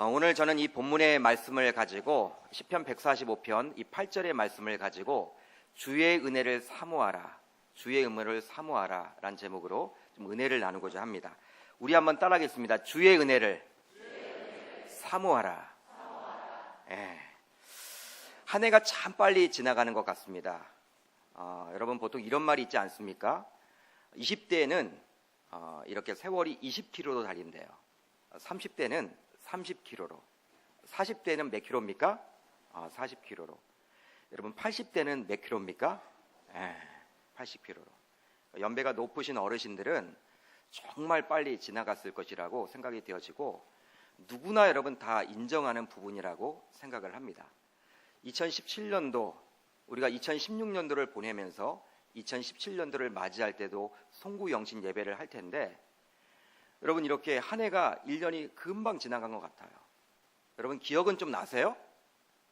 오늘 저는 이 본문의 말씀을 가지고 시편 145편 이 8절의 말씀을 가지고 주의 은혜를 사모하라, 주의 은혜를 사모하라 라는 제목으로 좀 은혜를 나누고자 합니다. 우리 한번 따라하겠습니다. 주의 은혜를 사모하라. 예. 한 해가 참 빨리 지나가는 것 같습니다. 여러분 보통 이런 말이 있지 않습니까? 20대에는 이렇게 세월이 20km로 달린대요. 30대는 30km로, 40대는 몇 킬로입니까? 40km로. 여러분 80대는 몇 킬로입니까? 80km로. 연배가 높으신 어르신들은 정말 빨리 지나갔을 것이라고 생각이 되어지고 누구나 여러분 다 인정하는 부분이라고 생각을 합니다. 2017년도 우리가 2016년도를 보내면서 2017년도를 맞이할 때도 송구영신 예배를 할 텐데 여러분 이렇게 한 해가 1년이 금방 지나간 것 같아요. 여러분 기억은 좀 나세요?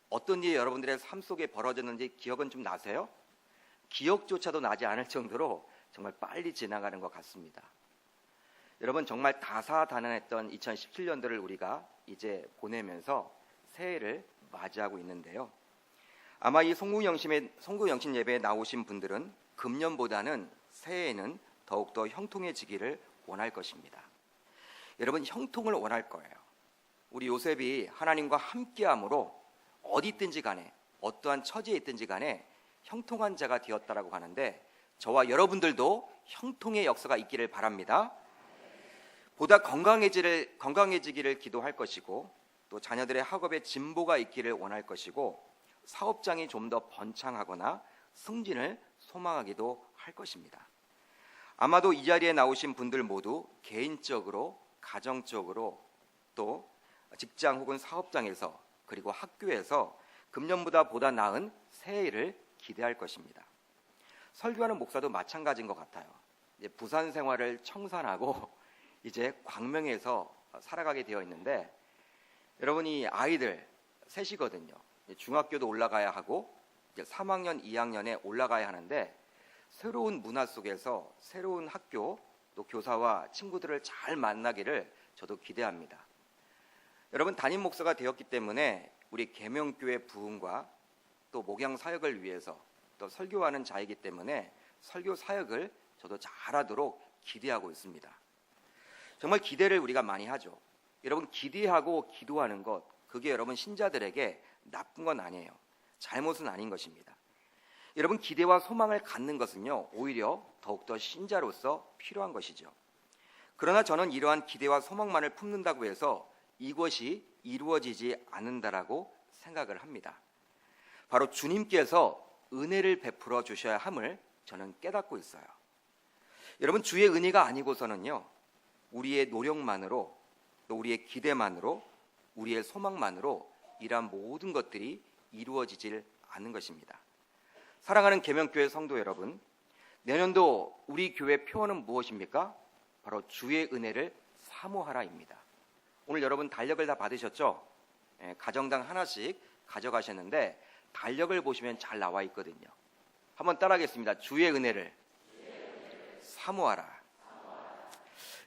어떤 일이 여러분들의 삶 속에 벌어졌는지 기억은 좀 나세요? 기억조차도 나지 않을 정도로 정말 빨리 지나가는 것 같습니다. 여러분 정말 다사다난했던 2017년도를 우리가 이제 보내면서 새해를 맞이하고 있는데요. 아마 이 송구영신 예배에 나오신 분들은 금년보다는 새해에는 더욱더 형통해지기를 원할 것입니다. 여러분 형통을 원할 거예요. 우리 요셉이 하나님과 함께함으로 어디 있든지 간에 어떠한 처지에 있든지 간에 형통한 자가 되었다라고 하는데 저와 여러분들도 형통의 역사가 있기를 바랍니다. 보다 건강해지기를 기도할 것이고 또 자녀들의 학업에 진보가 있기를 원할 것이고 사업장이 좀 더 번창하거나 승진을 소망하기도 할 것입니다. 아마도 이 자리에 나오신 분들 모두 개인적으로, 가정적으로 또 직장 혹은 사업장에서 그리고 학교에서 금년보다 보다 나은 새해를 기대할 것입니다. 설교하는 목사도 마찬가지인 것 같아요. 이제 부산 생활을 청산하고 이제 광명에서 살아가게 되어 있는데 여러분이 아이들 셋이거든요. 중학교도 올라가야 하고 이제 3학년, 2학년에 올라가야 하는데 새로운 문화 속에서 새로운 학교 또 교사와 친구들을 잘 만나기를 저도 기대합니다. 여러분 담임 목사가 되었기 때문에 우리 계명교회 부흥과 또 목양 사역을 위해서 또 설교하는 자이기 때문에 설교 사역을 저도 잘하도록 기대하고 있습니다. 정말 기대를 우리가 많이 하죠. 여러분 기대하고 기도하는 것 그게 여러분 신자들에게 나쁜 건 아니에요. 잘못은 아닌 것입니다. 여러분 기대와 소망을 갖는 것은요 오히려 더욱더 신자로서 필요한 것이죠. 그러나 저는 이러한 기대와 소망만을 품는다고 해서 이것이 이루어지지 않는다라고 생각을 합니다. 바로 주님께서 은혜를 베풀어 주셔야 함을 저는 깨닫고 있어요. 여러분 주의 은혜가 아니고서는요 우리의 노력만으로 또 우리의 기대만으로 우리의 소망만으로 이러한 모든 것들이 이루어지질 않는 것입니다. 사랑하는 계명교회 성도 여러분, 내년도 우리 교회 표어는 무엇입니까? 바로 주의 은혜를 사모하라입니다. 오늘 여러분 달력을 다 받으셨죠? 가정당 하나씩 가져가셨는데 달력을 보시면 잘 나와 있거든요. 한번 따라하겠습니다. 주의 은혜를 사모하라.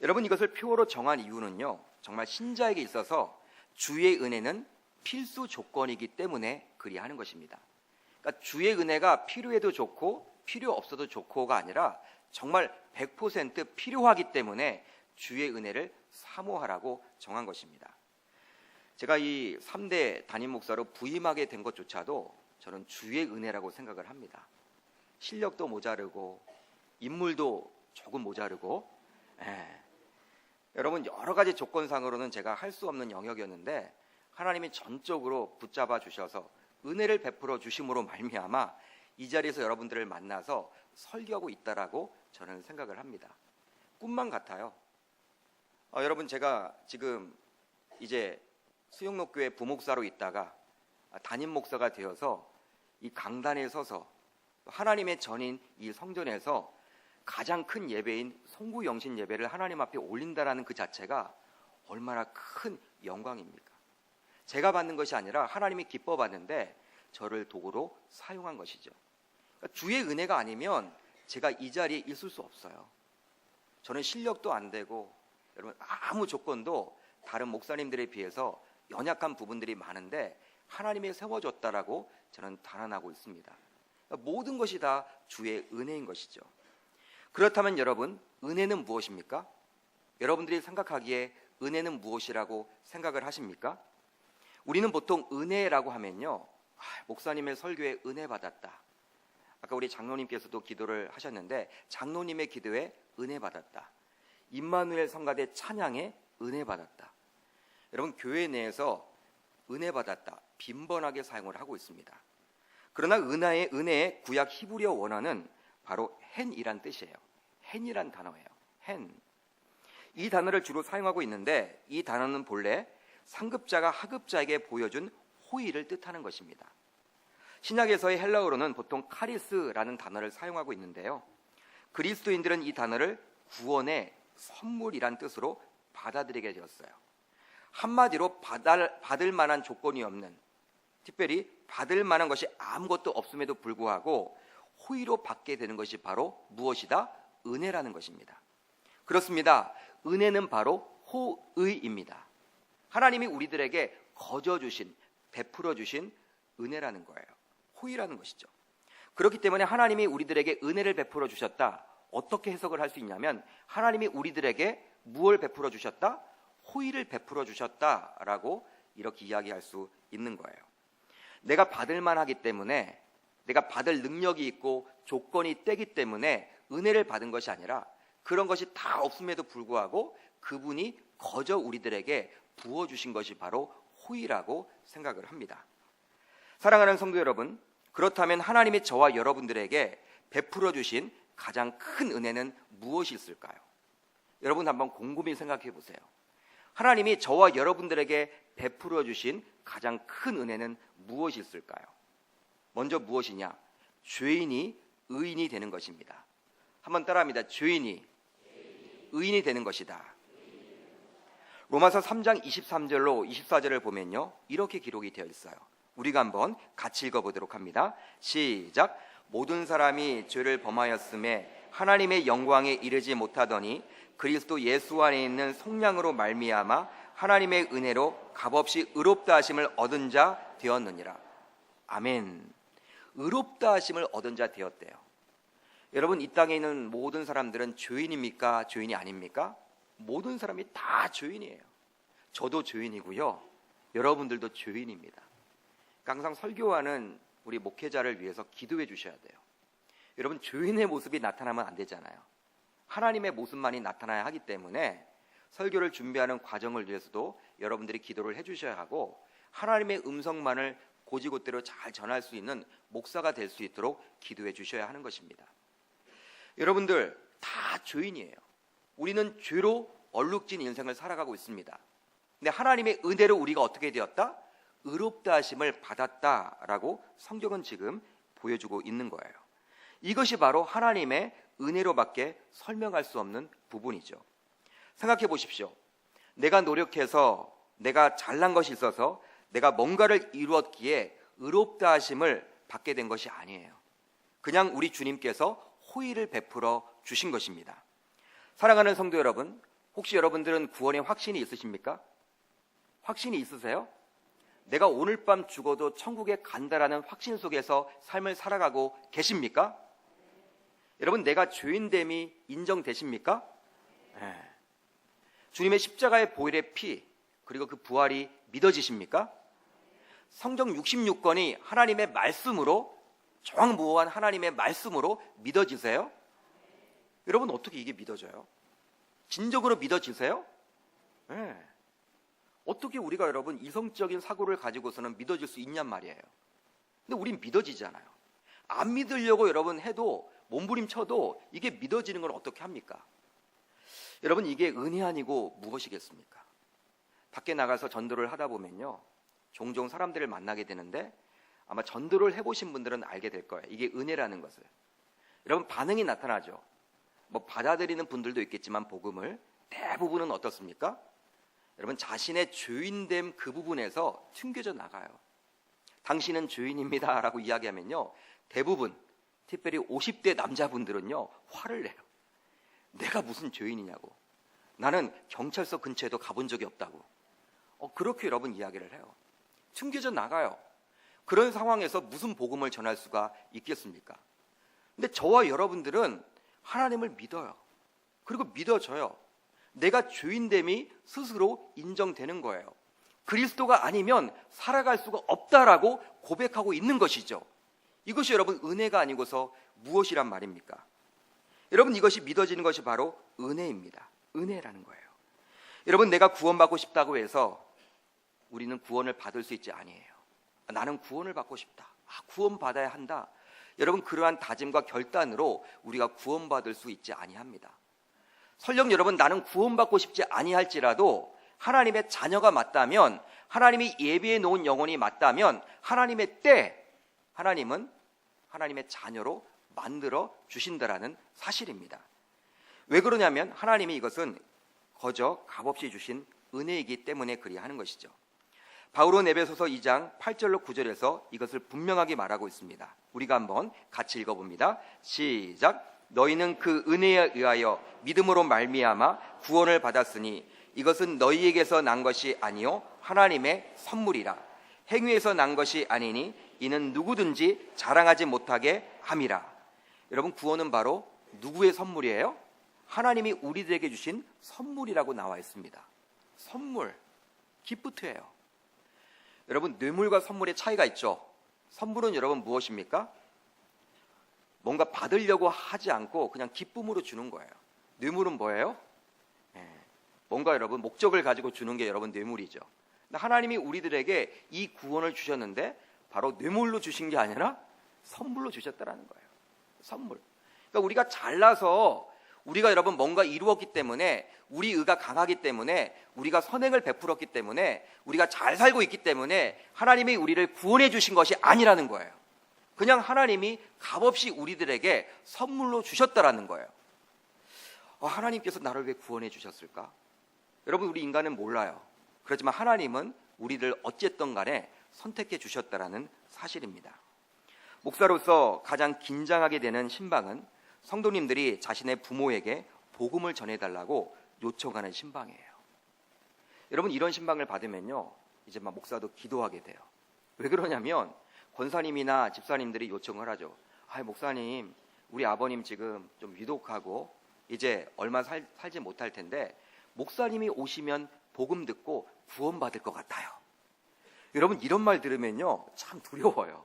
여러분 이것을 표어로 정한 이유는요 정말 신자에게 있어서 주의 은혜는 필수 조건이기 때문에 그리하는 것입니다. 그러니까 주의 은혜가 필요해도 좋고 필요 없어도 좋고가 아니라 정말 100% 필요하기 때문에 주의 은혜를 사모하라고 정한 것입니다. 제가 이 3대 담임 목사로 부임하게 된 것조차도 저는 주의 은혜라고 생각을 합니다. 실력도 모자르고 인물도 조금 모자르고 여러분 여러 가지 조건상으로는 제가 할 수 없는 영역이었는데 하나님이 전적으로 붙잡아 주셔서 은혜를 베풀어 주심으로 말미암아 이 자리에서 여러분들을 만나서 설교하고 있다라고 저는 생각을 합니다. 꿈만 같아요. 여러분 제가 지금 이제 수영록교회 부목사로 있다가 담임 목사가 되어서 이 강단에 서서 하나님의 전인 이 성전에서 가장 큰 예배인 송구영신 예배를 하나님 앞에 올린다라는 그 자체가 얼마나 큰 영광입니까? 제가 받는 것이 아니라 하나님이 기뻐 받는데 저를 도구로 사용한 것이죠. 그러니까 주의 은혜가 아니면 제가 이 자리에 있을 수 없어요. 저는 실력도 안 되고 여러분 아무 조건도 다른 목사님들에 비해서 연약한 부분들이 많은데 하나님이 세워줬다라고 저는 단언하고 있습니다. 모든 것이 다 주의 은혜인 것이죠. 그렇다면 여러분, 은혜는 무엇입니까? 여러분들이 생각하기에 은혜는 무엇이라고 생각을 하십니까? 우리는 보통 은혜라고 하면요, 목사님의 설교에 은혜 받았다. 아까 우리 장로님께서도 기도를 하셨는데 장로님의 기도에 은혜 받았다. 임마누엘 성가대 찬양에 은혜 받았다. 여러분, 교회 내에서 은혜 받았다 빈번하게 사용을 하고 있습니다. 그러나 은혜의 구약 히브리어 원어는 바로 헨이란 뜻이에요. 헨이란 단어예요. 헨. 이 단어를 주로 사용하고 있는데 이 단어는 본래 상급자가 하급자에게 보여준 호의를 뜻하는 것입니다. 신약에서의 헬라어로는 보통 카리스라는 단어를 사용하고 있는데요. 그리스도인들은 이 단어를 구원의 선물이란 뜻으로 받아들이게 되었어요. 한마디로 받을 만한 조건이 없는, 특별히 받을 만한 것이 아무것도 없음에도 불구하고 호의로 받게 되는 것이 바로 무엇이다? 은혜라는 것입니다. 그렇습니다. 은혜는 바로 호의입니다. 하나님이 우리들에게 거저 주신, 베풀어 주신 은혜라는 거예요. 호의라는 것이죠. 그렇기 때문에 하나님이 우리들에게 은혜를 베풀어 주셨다. 어떻게 해석을 할 수 있냐면 하나님이 우리들에게 무엇을 베풀어 주셨다? 호의를 베풀어 주셨다라고 이렇게 이야기할 수 있는 거예요. 내가 받을 만하기 때문에, 내가 받을 능력이 있고 조건이 떼기 때문에 은혜를 받은 것이 아니라 그런 것이 다 없음에도 불구하고 그분이 거저 우리들에게 부어주신 것이 바로 호의라고 생각을 합니다. 사랑하는 성도 여러분, 그렇다면 하나님이 저와 여러분들에게 베풀어 주신 가장 큰 은혜는 무엇이 있을까요? 여러분 한번 곰곰이 생각해 보세요. 하나님이 저와 여러분들에게 베풀어 주신 가장 큰 은혜는 무엇이 있을까요? 먼저 무엇이냐? 죄인이 의인이 되는 것입니다. 한번 따라합니다. 죄인이 의인이 되는 것이다. 로마서 3장 23절로 24절을 보면요, 이렇게 기록이 되어 있어요. 우리가 한번 같이 읽어보도록 합니다. 시작. 모든 사람이 죄를 범하였음에 하나님의 영광에 이르지 못하더니 그리스도 예수 안에 있는 속량으로 말미암아 하나님의 은혜로 값없이 의롭다 하심을 얻은 자 되었느니라. 아멘. 의롭다 하심을 얻은 자 되었대요. 여러분, 이 땅에 있는 모든 사람들은 죄인입니까? 죄인이 아닙니까? 모든 사람이 다 죄인이에요. 저도 죄인이고요, 여러분들도 죄인입니다. 항상 설교하는 우리 목회자를 위해서 기도해 주셔야 돼요. 여러분, 죄인의 모습이 나타나면 안 되잖아요. 하나님의 모습만이 나타나야 하기 때문에 설교를 준비하는 과정을 위해서도 여러분들이 기도를 해 주셔야 하고, 하나님의 음성만을 고지곳대로 잘 전할 수 있는 목사가 될 수 있도록 기도해 주셔야 하는 것입니다. 여러분들 다 죄인이에요. 우리는 죄로 얼룩진 인생을 살아가고 있습니다. 근데 하나님의 은혜로 우리가 어떻게 되었다? 의롭다 하심을 받았다라고 성경은 지금 보여주고 있는 거예요. 이것이 바로 하나님의 은혜로밖에 설명할 수 없는 부분이죠. 생각해 보십시오. 내가 노력해서, 내가 잘난 것이 있어서 내가 뭔가를 이루었기에 의롭다 하심을 받게 된 것이 아니에요. 그냥 우리 주님께서 호의를 베풀어 주신 것입니다. 사랑하는 성도 여러분, 혹시 여러분들은 구원의 확신이 있으십니까? 확신이 있으세요? 내가 오늘 밤 죽어도 천국에 간다라는 확신 속에서 삶을 살아가고 계십니까? 여러분, 내가 죄인됨이 인정되십니까? 네. 주님의 십자가의 보혈의 피, 그리고 그 부활이 믿어지십니까? 성경 66권이 하나님의 말씀으로, 정무한 하나님의 말씀으로 믿어지세요? 여러분, 어떻게 이게 믿어져요? 진정으로 믿어지세요? 네. 어떻게 우리가 여러분 이성적인 사고를 가지고서는 믿어질 수 있냔 말이에요. 근데 우린 믿어지잖아요. 안 믿으려고 여러분 해도, 몸부림쳐도 이게 믿어지는 걸 어떻게 합니까? 여러분, 이게 은혜 아니고 무엇이겠습니까? 밖에 나가서 전도를 하다 보면요, 종종 사람들을 만나게 되는데 아마 전도를 해보신 분들은 알게 될 거예요. 이게 은혜라는 것을. 여러분, 반응이 나타나죠. 뭐 받아들이는 분들도 있겠지만 복음을, 대부분은 어떻습니까? 여러분, 자신의 죄인됨 그 부분에서 튕겨져 나가요. 당신은 죄인입니다 라고 이야기하면요, 대부분 특별히 50대 남자분들은요 화를 내요. 내가 무슨 죄인이냐고. 나는 경찰서 근처에도 가본 적이 없다고. 그렇게 여러분 이야기를 해요. 튕겨져 나가요. 그런 상황에서 무슨 복음을 전할 수가 있겠습니까? 근데 저와 여러분들은 하나님을 믿어요. 그리고 믿어져요. 내가 죄인됨이 스스로 인정되는 거예요. 그리스도가 아니면 살아갈 수가 없다라고 고백하고 있는 것이죠. 이것이 여러분 은혜가 아니고서 무엇이란 말입니까? 여러분, 이것이 믿어지는 것이 바로 은혜입니다. 은혜라는 거예요. 여러분, 내가 구원받고 싶다고 해서 우리는 구원을 받을 수 있지 아니에요. 나는 구원을 받고 싶다. 구원받아야 한다. 여러분, 그러한 다짐과 결단으로 우리가 구원받을 수 있지 아니합니다. 설령 여러분 나는 구원받고 싶지 아니할지라도 하나님의 자녀가 맞다면, 하나님이 예비해 놓은 영혼이 맞다면 하나님의 때 하나님은 하나님의 자녀로 만들어 주신다라는 사실입니다. 왜 그러냐면 하나님이 이것은 거저 값없이 주신 은혜이기 때문에 그리하는 것이죠. 바울은 에베소서 2장 8절로 9절에서 이것을 분명하게 말하고 있습니다. 우리가 한번 같이 읽어봅니다. 시작. 너희는 그 은혜에 의하여 믿음으로 말미암아 구원을 받았으니 이것은 너희에게서 난 것이 아니요 하나님의 선물이라. 행위에서 난 것이 아니니 이는 누구든지 자랑하지 못하게 함이라. 여러분, 구원은 바로 누구의 선물이에요? 하나님이 우리들에게 주신 선물이라고 나와 있습니다. 선물, 기프트예요. 여러분, 뇌물과 선물의 차이가 있죠. 선물은 여러분 무엇입니까? 뭔가 받으려고 하지 않고 그냥 기쁨으로 주는 거예요. 뇌물은 뭐예요? 뭔가 여러분 목적을 가지고 주는 게 여러분 뇌물이죠. 하나님이 우리들에게 이 구원을 주셨는데 바로 뇌물로 주신 게 아니라 선물로 주셨다라는 거예요. 선물. 그러니까 우리가 잘나서 우리가 여러분 뭔가 이루었기 때문에, 우리 의가 강하기 때문에, 우리가 선행을 베풀었기 때문에, 우리가 잘 살고 있기 때문에 하나님이 우리를 구원해 주신 것이 아니라는 거예요. 그냥 하나님이 값없이 우리들에게 선물로 주셨다라는 거예요. 하나님께서 나를 왜 구원해 주셨을까? 여러분, 우리 인간은 몰라요. 그렇지만 하나님은 우리를 어쨌든 간에 선택해 주셨다라는 사실입니다. 목사로서 가장 긴장하게 되는 신방은 성도님들이 자신의 부모에게 복음을 전해달라고 요청하는 신방이에요. 여러분, 이런 신방을 받으면요, 이제 막 목사도 기도하게 돼요. 왜 그러냐면 권사님이나 집사님들이 요청을 하죠. 목사님, 우리 아버님 지금 좀 위독하고 이제 얼마 살지 못할 텐데 목사님이 오시면 복음 듣고 구원받을 것 같아요. 여러분, 이런 말 들으면요 참 두려워요.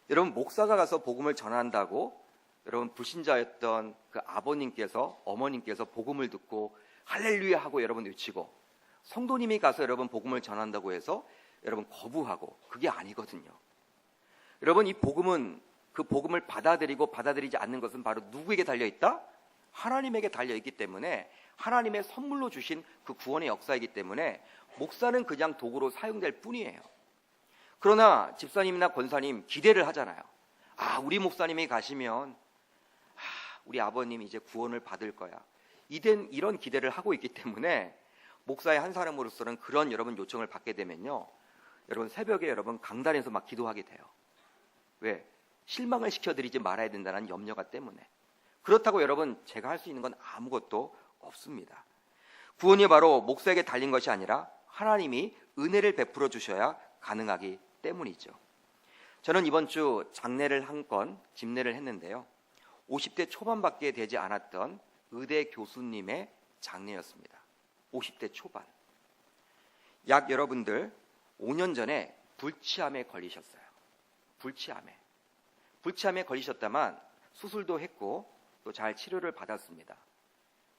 여러분, 목사가 가서 복음을 전한다고 여러분 불신자였던 그 아버님께서, 어머님께서 복음을 듣고 할렐루야 하고 여러분 외치고, 성도님이 가서 여러분 복음을 전한다고 해서 여러분 거부하고, 그게 아니거든요. 여러분, 이 복음은, 그 복음을 받아들이고 받아들이지 않는 것은 바로 누구에게 달려있다? 하나님에게 달려있기 때문에, 하나님의 선물로 주신 그 구원의 역사이기 때문에 목사는 그냥 도구로 사용될 뿐이에요. 그러나 집사님이나 권사님 기대를 하잖아요. 우리 목사님이 가시면 우리 아버님 이제 구원을 받을 거야. 이런 기대를 하고 있기 때문에 목사의 한 사람으로서는 그런 여러분 요청을 받게 되면요, 여러분 새벽에 여러분 강단에서 막 기도하게 돼요. 왜? 실망을 시켜드리지 말아야 된다는 염려가 때문에. 그렇다고 여러분 제가 할 수 있는 건 아무것도 없습니다. 구원이 바로 목사에게 달린 것이 아니라 하나님이 은혜를 베풀어 주셔야 가능하기 때문이죠. 저는 이번 주 장례를 한 건 집례를 했는데요, 50대 초반밖에 되지 않았던 의대 교수님의 장례였습니다. 50대 초반. 약 여러분들 5년 전에 불치암에 걸리셨어요. 불치암에 걸리셨다만 수술도 했고 또 잘 치료를 받았습니다.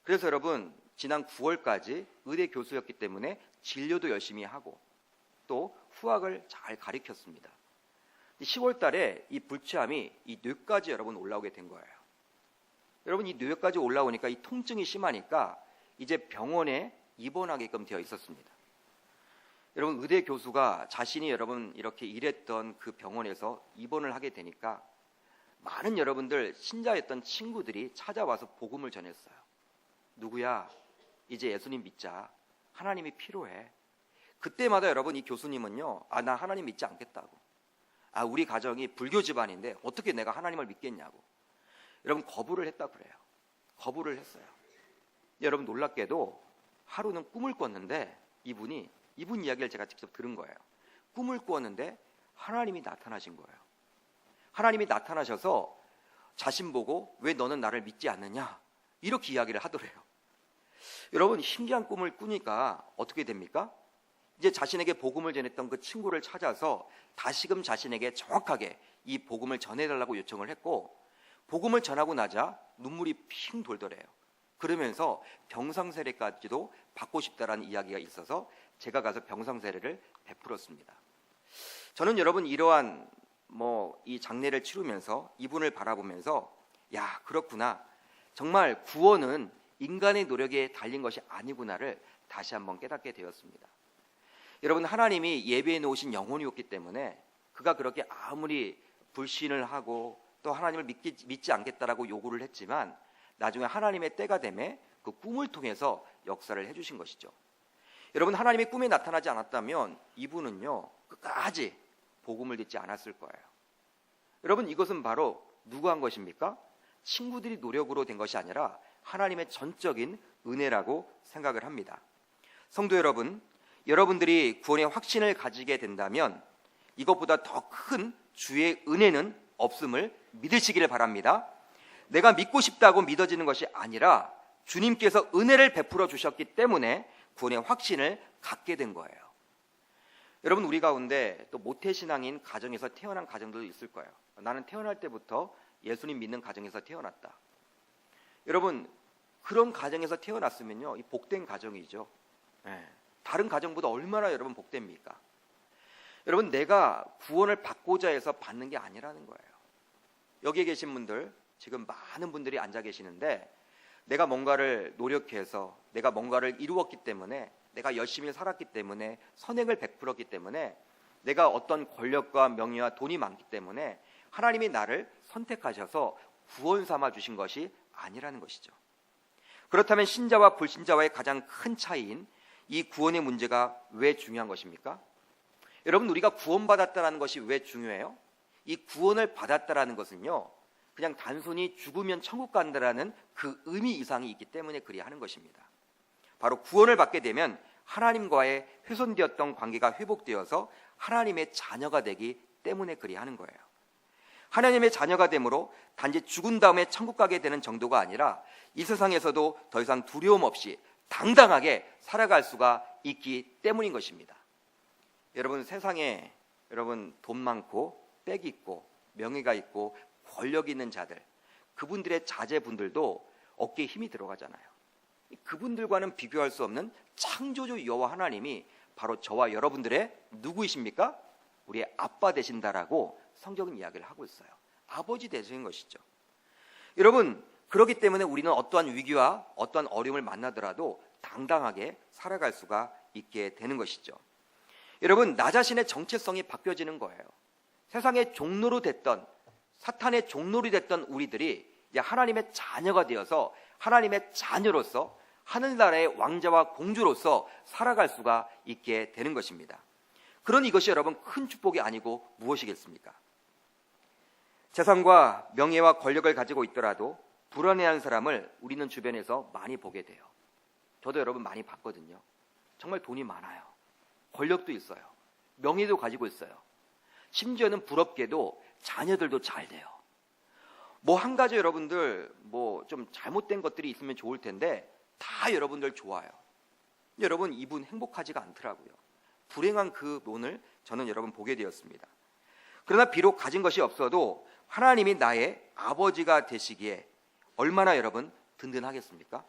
그래서 여러분 지난 9월까지 의대 교수였기 때문에 진료도 열심히 하고 또 후학을 잘 가르쳤습니다. 10월 달에 이 불치암이 이 뇌까지 여러분 올라오게 된 거예요. 여러분, 이 뇌까지 올라오니까 이 통증이 심하니까 이제 병원에 입원하게끔 되어 있었습니다. 여러분, 의대 교수가 자신이 여러분 이렇게 일했던 그 병원에서 입원을 하게 되니까 많은 여러분들 신자였던 친구들이 찾아와서 복음을 전했어요. 누구야? 이제 예수님 믿자. 하나님이 필요해. 그때마다 여러분 이 교수님은요, 나 하나님 믿지 않겠다고. 우리 가정이 불교 집안인데 어떻게 내가 하나님을 믿겠냐고. 여러분 거부를 했다 그래요. 거부를 했어요. 여러분 놀랍게도 하루는 꿈을 꿨는데 이분이 이분 이야기를 제가 직접 들은 거예요. 꿈을 꾸었는데 하나님이 나타나신 거예요. 하나님이 나타나셔서 자신 보고 왜 너는 나를 믿지 않느냐 이렇게 이야기를 하더래요. 여러분, 신기한 꿈을 꾸니까 어떻게 됩니까? 이제 자신에게 복음을 전했던 그 친구를 찾아서 다시금 자신에게 정확하게 이 복음을 전해달라고 요청을 했고, 복음을 전하고 나자 눈물이 핑 돌더래요. 그러면서 병상세례까지도 받고 싶다라는 이야기가 있어서 제가 가서 병상세례를 베풀었습니다. 저는 여러분 이러한 이 장례를 치르면서 이분을 바라보면서 야, 그렇구나, 정말 구원은 인간의 노력에 달린 것이 아니구나를 다시 한번 깨닫게 되었습니다. 여러분, 하나님이 예비해 놓으신 영혼이었기 때문에 그가 그렇게 아무리 불신을 하고 또 하나님을 믿지 않겠다라고 요구를 했지만 나중에 하나님의 때가 되매 그 꿈을 통해서 역사를 해주신 것이죠. 여러분, 하나님이 꿈에 나타나지 않았다면 이분은요 끝까지 복음을 듣지 않았을 거예요. 여러분, 이것은 바로 누가 한 것입니까? 친구들이 노력으로 된 것이 아니라 하나님의 전적인 은혜라고 생각을 합니다. 성도 여러분, 여러분들이 구원의 확신을 가지게 된다면 이것보다 더 큰 주의 은혜는 없음을 믿으시기를 바랍니다. 내가 믿고 싶다고 믿어지는 것이 아니라 주님께서 은혜를 베풀어 주셨기 때문에 구원의 확신을 갖게 된 거예요. 여러분, 우리 가운데 또 모태신앙인 가정에서 태어난 가정들도 있을 거예요. 나는 태어날 때부터 예수님 믿는 가정에서 태어났다. 여러분, 그런 가정에서 태어났으면요, 이 복된 가정이죠. 다른 가정보다 얼마나 여러분 복됩니까? 여러분, 내가 구원을 받고자 해서 받는 게 아니라는 거예요. 여기에 계신 분들, 지금 많은 분들이 앉아 계시는데 내가 뭔가를 노력해서 내가 뭔가를 이루었기 때문에, 내가 열심히 살았기 때문에, 선행을 베풀었기 때문에, 내가 어떤 권력과 명예와 돈이 많기 때문에 하나님이 나를 선택하셔서 구원 삼아 주신 것이 아니라는 것이죠. 그렇다면 신자와 불신자와의 가장 큰 차이인 이 구원의 문제가 왜 중요한 것입니까? 여러분, 우리가 구원받았다는 것이 왜 중요해요? 이 구원을 받았다는 것은요, 그냥 단순히 죽으면 천국 간다라는 그 의미 이상이 있기 때문에 그리하는 것입니다. 바로 구원을 받게 되면 하나님과의 훼손되었던 관계가 회복되어서 하나님의 자녀가 되기 때문에 그리하는 거예요. 하나님의 자녀가 되므로 단지 죽은 다음에 천국 가게 되는 정도가 아니라 이 세상에서도 더 이상 두려움 없이 당당하게 살아갈 수가 있기 때문인 것입니다. 여러분, 세상에 돈 많고 빽 있고 명예가 있고 권력 있는 자들, 그분들의 자제분들도 어깨에 힘이 들어가잖아요. 그분들과는 비교할 수 없는 창조주 여호와 하나님이 바로 저와 여러분들의 누구이십니까? 우리의 아빠 되신다라고 성경은 이야기를 하고 있어요. 아버지 되시는 것이죠. 여러분, 그렇기 때문에 우리는 어떠한 위기와 어떠한 어려움을 만나더라도 당당하게 살아갈 수가 있게 되는 것이죠. 여러분, 나 자신의 정체성이 바뀌어지는 거예요. 세상의 종로로 됐던, 사탄의 종로로 됐던 우리들이 이제 하나님의 자녀가 되어서 하나님의 자녀로서 하늘나라의 왕자와 공주로서 살아갈 수가 있게 되는 것입니다. 그러니 이것이 여러분 큰 축복이 아니고 무엇이겠습니까? 재산과 명예와 권력을 가지고 있더라도 불안해하는 사람을 우리는 주변에서 많이 보게 돼요. 저도 여러분 많이 봤거든요. 정말 돈이 많아요. 권력도 있어요. 명예도 가지고 있어요. 심지어는 부럽게도 자녀들도 잘 돼요. 한 가지 여러분들 좀 잘못된 것들이 있으면 좋을 텐데 다 여러분들 좋아요. 여러분, 이분 행복하지가 않더라고요. 불행한 그 면을 저는 여러분 보게 되었습니다. 그러나 비록 가진 것이 없어도 하나님이 나의 아버지가 되시기에 얼마나 여러분 든든하겠습니까?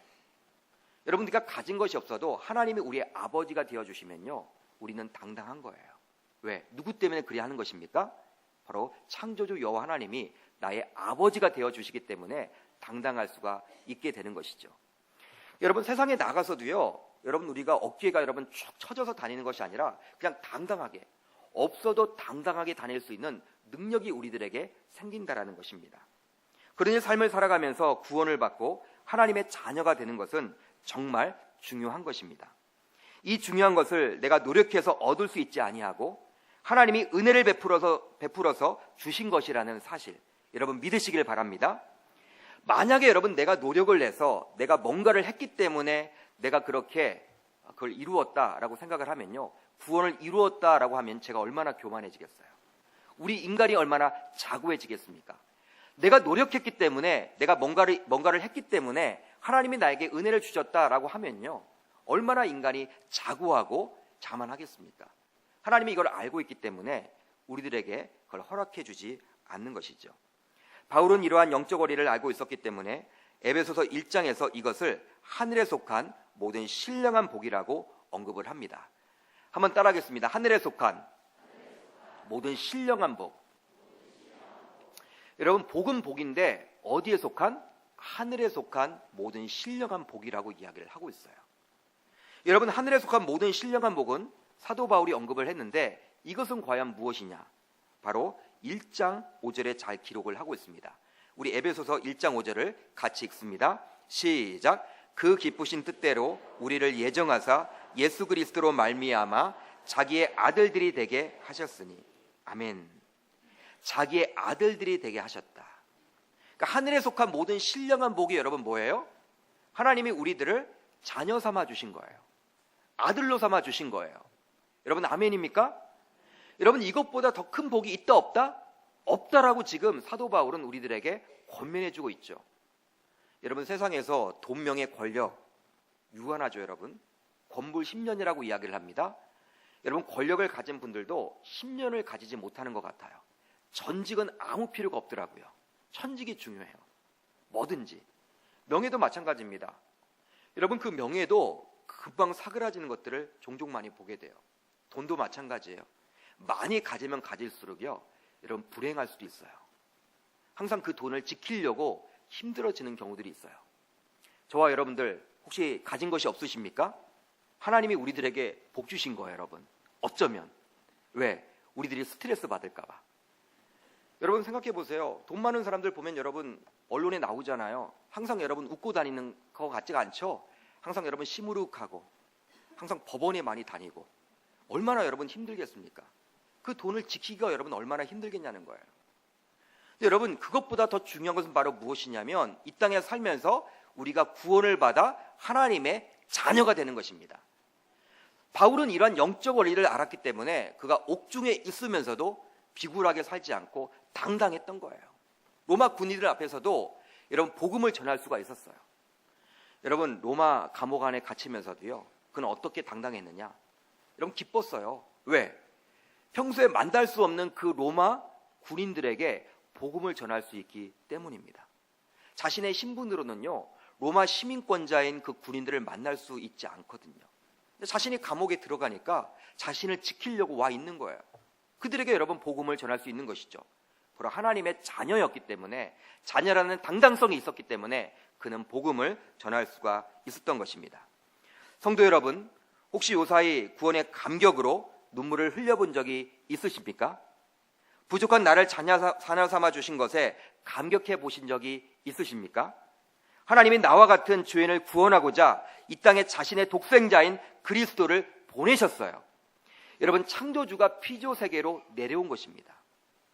여러분들과 가진 것이 없어도 하나님이 우리의 아버지가 되어주시면요, 우리는 당당한 거예요. 왜? 누구 때문에 그리 하는 것입니까? 바로 창조주 여호와 하나님이 나의 아버지가 되어주시기 때문에 당당할 수가 있게 되는 것이죠. 여러분, 세상에 나가서도요, 여러분 우리가 어깨가 여러분 쭉 처져서 다니는 것이 아니라 그냥 당당하게, 없어도 당당하게 다닐 수 있는 능력이 우리들에게 생긴다라는 것입니다. 그러니 삶을 살아가면서 구원을 받고 하나님의 자녀가 되는 것은 정말 중요한 것입니다. 이 중요한 것을 내가 노력해서 얻을 수 있지 아니하고 하나님이 은혜를 베풀어서 주신 것이라는 사실, 여러분 믿으시길 바랍니다. 만약에 여러분 내가 노력을 내서 내가 뭔가를 했기 때문에 내가 그렇게 그걸 이루었다라고 생각을 하면요, 구원을 이루었다라고 하면 제가 얼마나 교만해지겠어요? 우리 인간이 얼마나 자고해지겠습니까? 내가 노력했기 때문에, 내가 뭔가를 했기 때문에 하나님이 나에게 은혜를 주셨다라고 하면요, 얼마나 인간이 자고하고 자만하겠습니까? 하나님이 이걸 알고 있기 때문에 우리들에게 그걸 허락해 주지 않는 것이죠. 바울은 이러한 영적 어리를 알고 있었기 때문에 에베소서 1장에서 이것을 하늘에 속한 모든 신령한 복이라고 언급을 합니다. 한번 따라하겠습니다. 하늘에 속한 모든 신령한 복. 여러분, 복은 복인데 어디에 속한? 하늘에 속한 모든 신령한 복이라고 이야기를 하고 있어요. 여러분, 하늘에 속한 모든 신령한 복은 사도 바울이 언급을 했는데 이것은 과연 무엇이냐? 바로 1장 5절에 잘 기록을 하고 있습니다. 우리 에베소서 1장 5절을 같이 읽습니다. 시작. 그 기쁘신 뜻대로 우리를 예정하사 예수 그리스도로 말미암아 자기의 아들들이 되게 하셨으니. 아멘. 자기의 아들들이 되게 하셨다. 그러니까 하늘에 속한 모든 신령한 복이 여러분 뭐예요? 하나님이 우리들을 자녀 삼아 주신 거예요. 아들로 삼아 주신 거예요. 여러분, 아멘입니까? 여러분, 이것보다 더 큰 복이 있다 없다? 없다라고 지금 사도 바울은 우리들에게 권면해 주고 있죠. 여러분, 세상에서 돈, 명예, 권력 유한하죠. 여러분, 권불 10년이라고 이야기를 합니다. 여러분, 권력을 가진 분들도 10년을 가지지 못하는 것 같아요. 전직은 아무 필요가 없더라고요. 천직이 중요해요. 뭐든지. 명예도 마찬가지입니다. 여러분, 그 명예도 금방 사그라지는 것들을 종종 많이 보게 돼요. 돈도 마찬가지예요. 많이 가지면 가질수록요, 여러분, 불행할 수도 있어요. 항상 그 돈을 지키려고 힘들어지는 경우들이 있어요. 저와 여러분들 혹시 가진 것이 없으십니까? 하나님이 우리들에게 복 주신 거예요, 여러분. 어쩌면. 왜? 우리들이 스트레스 받을까 봐. 여러분, 생각해 보세요. 돈 많은 사람들 보면 여러분 언론에 나오잖아요. 항상 여러분 웃고 다니는 것 같지가 않죠? 항상 여러분 시무룩하고 항상 법원에 많이 다니고 얼마나 여러분 힘들겠습니까? 그 돈을 지키기가 여러분 얼마나 힘들겠냐는 거예요. 근데 여러분, 그것보다 더 중요한 것은 바로 무엇이냐면 이 땅에 살면서 우리가 구원을 받아 하나님의 자녀가 되는 것입니다. 바울은 이러한 영적 원리를 알았기 때문에 그가 옥중에 있으면서도 비굴하게 살지 않고 당당했던 거예요. 로마 군인들 앞에서도 여러분 복음을 전할 수가 있었어요. 여러분, 로마 감옥 안에 갇히면서도요, 그는 어떻게 당당했느냐? 여러분, 기뻤어요. 왜? 평소에 만날 수 없는 그 로마 군인들에게 복음을 전할 수 있기 때문입니다. 자신의 신분으로는요, 로마 시민권자인 그 군인들을 만날 수 있지 않거든요. 근데 자신이 감옥에 들어가니까 자신을 지키려고 와 있는 거예요. 그들에게 여러분 복음을 전할 수 있는 것이죠. 바로 하나님의 자녀였기 때문에, 자녀라는 당당성이 있었기 때문에 그는 복음을 전할 수가 있었던 것입니다. 성도 여러분, 혹시 요사이 구원의 감격으로 눈물을 흘려본 적이 있으십니까? 부족한 나를 자녀 삼아 주신 것에 감격해 보신 적이 있으십니까? 하나님이 나와 같은 죄인을 구원하고자 이 땅에 자신의 독생자인 그리스도를 보내셨어요. 여러분, 창조주가 피조 세계로 내려온 것입니다.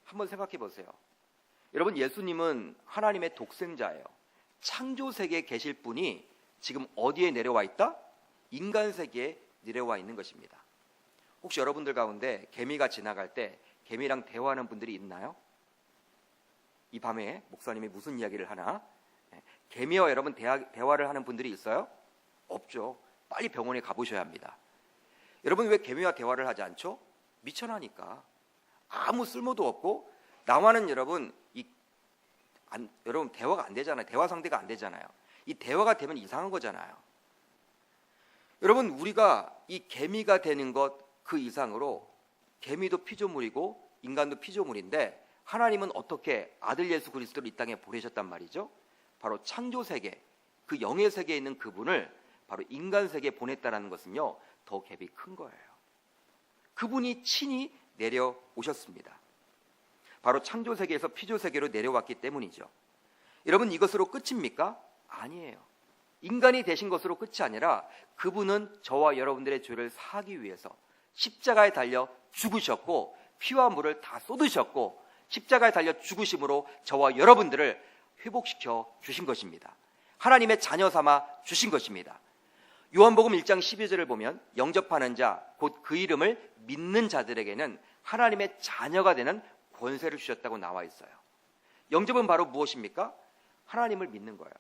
한번 생각해 보세요. 여러분, 예수님은 하나님의 독생자예요. 창조 세계에 계실 분이 지금 어디에 내려와 있다? 인간 세계에 내려와 있는 것입니다. 혹시 여러분들 가운데 개미가 지나갈 때 개미랑 대화하는 분들이 있나요? 이 밤에 목사님이 무슨 이야기를 하나? 개미와 여러분 대화를 하는 분들이 있어요? 없죠. 빨리 병원에 가보셔야 합니다. 여러분, 왜 개미와 대화를 하지 않죠? 미천하니까. 아무 쓸모도 없고 나와는 여러분 여러분 대화가 안 되잖아요. 대화 상대가 안 되잖아요. 이 대화가 되면 이상한 거잖아요. 여러분, 우리가 이 개미가 되는 것 그 이상으로 개미도 피조물이고 인간도 피조물인데 하나님은 어떻게 아들 예수 그리스도를 이 땅에 보내셨단 말이죠? 바로 창조 세계, 그 영의 세계에 있는 그분을 바로 인간 세계에 보냈다는 것은요, 더 갭이 큰 거예요. 그분이 친히 내려오셨습니다. 바로 창조 세계에서 피조 세계로 내려왔기 때문이죠. 여러분, 이것으로 끝입니까? 아니에요. 인간이 되신 것으로 끝이 아니라 그분은 저와 여러분들의 죄를 사하기 위해서 십자가에 달려 죽으셨고 피와 물을 다 쏟으셨고 십자가에 달려 죽으심으로 저와 여러분들을 회복시켜 주신 것입니다. 하나님의 자녀 삼아 주신 것입니다. 요한복음 1장 12절을 보면 영접하는 자, 곧 그 이름을 믿는 자들에게는 하나님의 자녀가 되는 권세를 주셨다고 나와 있어요. 영접은 바로 무엇입니까? 하나님을 믿는 거예요.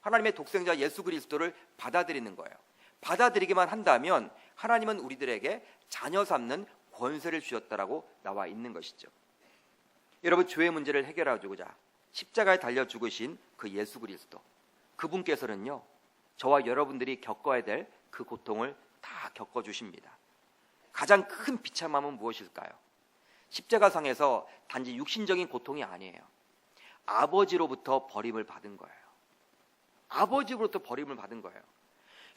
하나님의 독생자 예수 그리스도를 받아들이는 거예요. 받아들이기만 한다면 하나님은 우리들에게 자녀 삼는 권세를 주셨다라고 나와 있는 것이죠. 여러분, 죄의 문제를 해결해 주고자 십자가에 달려 죽으신 그 예수 그리스도, 그분께서는요, 저와 여러분들이 겪어야 될 그 고통을 다 겪어주십니다. 가장 큰 비참함은 무엇일까요? 십자가상에서 단지 육신적인 고통이 아니에요. 아버지로부터 버림을 받은 거예요. 아버지로부터 버림을 받은 거예요.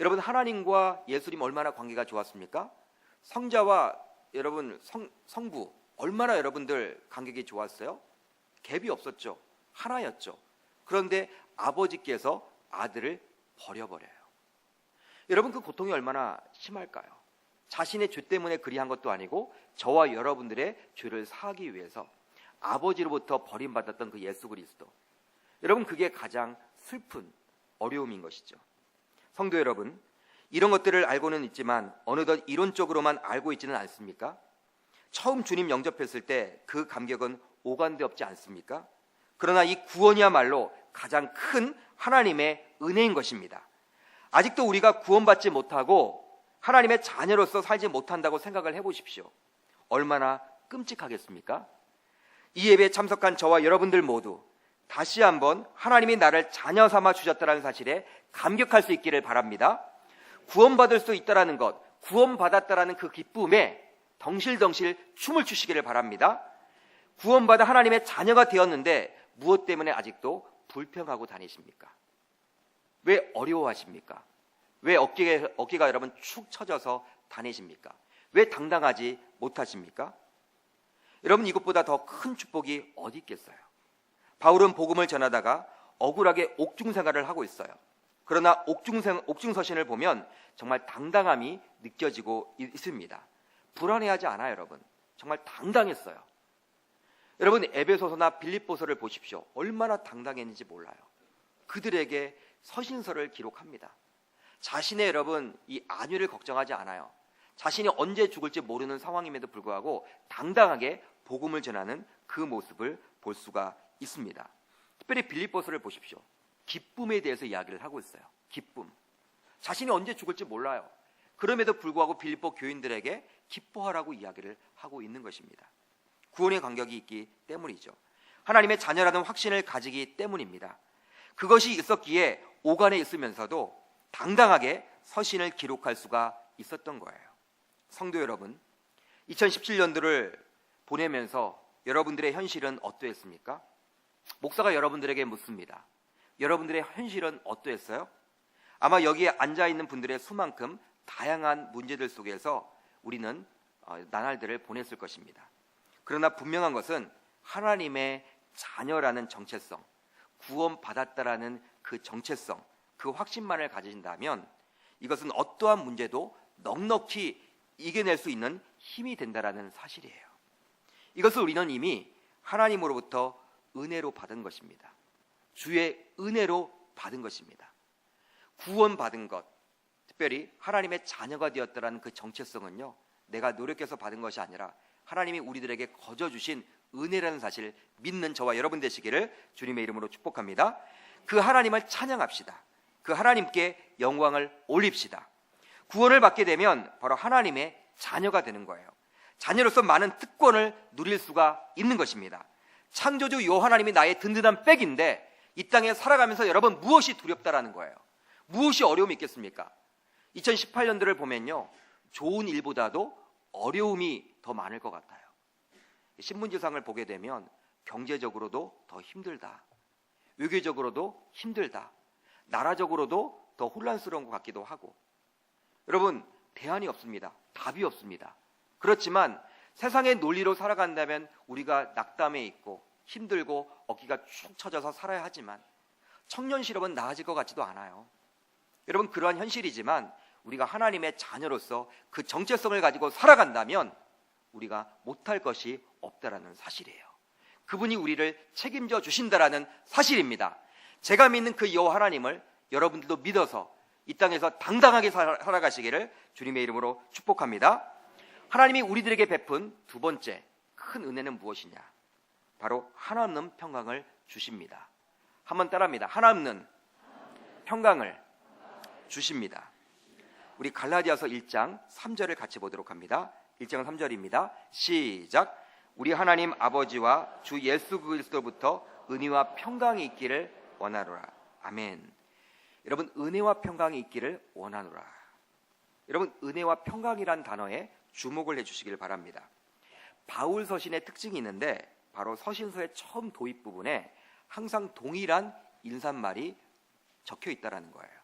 여러분, 하나님과 예수님 얼마나 관계가 좋았습니까? 성자와 여러분 성부 얼마나 여러분들 관계가 좋았어요? 갭이 없었죠. 하나였죠. 그런데 아버지께서 아들을 버려버려요. 여러분, 그 고통이 얼마나 심할까요? 자신의 죄 때문에 그리한 것도 아니고 저와 여러분들의 죄를 사하기 위해서 아버지로부터 버림받았던 그 예수 그리스도, 여러분, 그게 가장 슬픈 어려움인 것이죠. 성도 여러분, 이런 것들을 알고는 있지만 어느덧 이론적으로만 알고 있지는 않습니까? 처음 주님 영접했을 때 그 감격은 오간데 없지 않습니까? 그러나 이 구원이야말로 가장 큰 하나님의 은혜인 것입니다. 아직도 우리가 구원받지 못하고 하나님의 자녀로서 살지 못한다고 생각을 해보십시오. 얼마나 끔찍하겠습니까? 이 예배에 참석한 저와 여러분들 모두 다시 한번 하나님이 나를 자녀 삼아 주셨다는 사실에 감격할 수 있기를 바랍니다. 구원받을 수 있다는 것, 구원받았다는 그 기쁨에 덩실덩실 춤을 추시기를 바랍니다. 구원받아 하나님의 자녀가 되었는데 무엇 때문에 아직도 불평하고 다니십니까? 왜 어려워하십니까? 왜 어깨가 여러분 축 처져서 다니십니까? 왜 당당하지 못하십니까? 여러분, 이것보다 더 큰 축복이 어디 있겠어요? 바울은 복음을 전하다가 억울하게 옥중 생활을 하고 있어요. 그러나 옥중서신을 보면 정말 당당함이 느껴지고 있습니다. 불안해하지 않아요, 여러분. 정말 당당했어요. 여러분, 에베소서나 빌립보서를 보십시오. 얼마나 당당했는지 몰라요. 그들에게 서신서를 기록합니다. 자신의 여러분 이 안위를 걱정하지 않아요. 자신이 언제 죽을지 모르는 상황임에도 불구하고 당당하게 복음을 전하는 그 모습을 볼 수가 있습니다. 특별히 빌립보서를 보십시오. 기쁨에 대해서 이야기를 하고 있어요. 기쁨. 자신이 언제 죽을지 몰라요. 그럼에도 불구하고 빌립보 교인들에게 기뻐하라고 이야기를 하고 있는 것입니다. 구원의 감격이 있기 때문이죠. 하나님의 자녀라는 확신을 가지기 때문입니다. 그것이 있었기에 오간에 있으면서도 당당하게 서신을 기록할 수가 있었던 거예요. 성도 여러분, 2017년도를 보내면서 여러분들의 현실은 어떠했습니까? 목사가 여러분들에게 묻습니다. 여러분들의 현실은 어떠했어요? 아마 여기에 앉아있는 분들의 수만큼 다양한 문제들 속에서 우리는 나날들을 보냈을 것입니다. 그러나 분명한 것은 하나님의 자녀라는 정체성, 구원받았다라는 그 정체성, 그 확신만을 가진다면 이것은 어떠한 문제도 넉넉히 이겨낼 수 있는 힘이 된다라는 사실이에요. 이것을 우리는 이미 하나님으로부터 은혜로 받은 것입니다. 주의 은혜로 받은 것입니다. 구원받은 것, 특별히 하나님의 자녀가 되었다라는 그 정체성은요, 내가 노력해서 받은 것이 아니라 하나님이 우리들에게 거저 주신 은혜라는 사실을 믿는 저와 여러분 되시기를 주님의 이름으로 축복합니다. 그 하나님을 찬양합시다. 그 하나님께 영광을 올립시다. 구원을 받게 되면 바로 하나님의 자녀가 되는 거예요. 자녀로서 많은 특권을 누릴 수가 있는 것입니다. 창조주 요 하나님이 나의 든든한 백인데 이 땅에 살아가면서 여러분 무엇이 두렵다라는 거예요? 무엇이 어려움이 있겠습니까? 2018년도를 보면요, 좋은 일보다도 어려움이 더 많을 것 같아요. 신문지상을 보게 되면 경제적으로도 더 힘들다, 외교적으로도 힘들다, 나라적으로도 더 혼란스러운 것 같기도 하고, 여러분 대안이 없습니다. 답이 없습니다. 그렇지만 세상의 논리로 살아간다면 우리가 낙담해 있고 힘들고 어깨가 축 처져서 살아야 하지만 청년 실업은 나아질 것 같지도 않아요. 여러분, 그러한 현실이지만 우리가 하나님의 자녀로서 그 정체성을 가지고 살아간다면 우리가 못할 것이 없다라는 사실이에요. 그분이 우리를 책임져 주신다라는 사실입니다. 제가 믿는 그 여호와 하나님을 여러분들도 믿어서 이 땅에서 당당하게 살아가시기를 주님의 이름으로 축복합니다. 하나님이 우리들에게 베푼 두 번째 큰 은혜는 무엇이냐? 바로 한없는 평강을 주십니다. 한번 따라합니다. 한없는 평강을 주십니다. 우리 갈라디아서 1장 3절을 같이 보도록 합니다. 1장 3절입니다. 시작. 우리 하나님 아버지와 주 예수 그리스도부터 은혜와 평강이 있기를 원하노라. 아멘. 여러분, 은혜와 평강이 있기를 원하노라. 여러분, 은혜와 평강이란 단어에 주목을 해주시길 바랍니다. 바울 서신의 특징이 있는데 바로 서신서의 처음 도입 부분에 항상 동일한 인사말이 적혀 있다라는 거예요.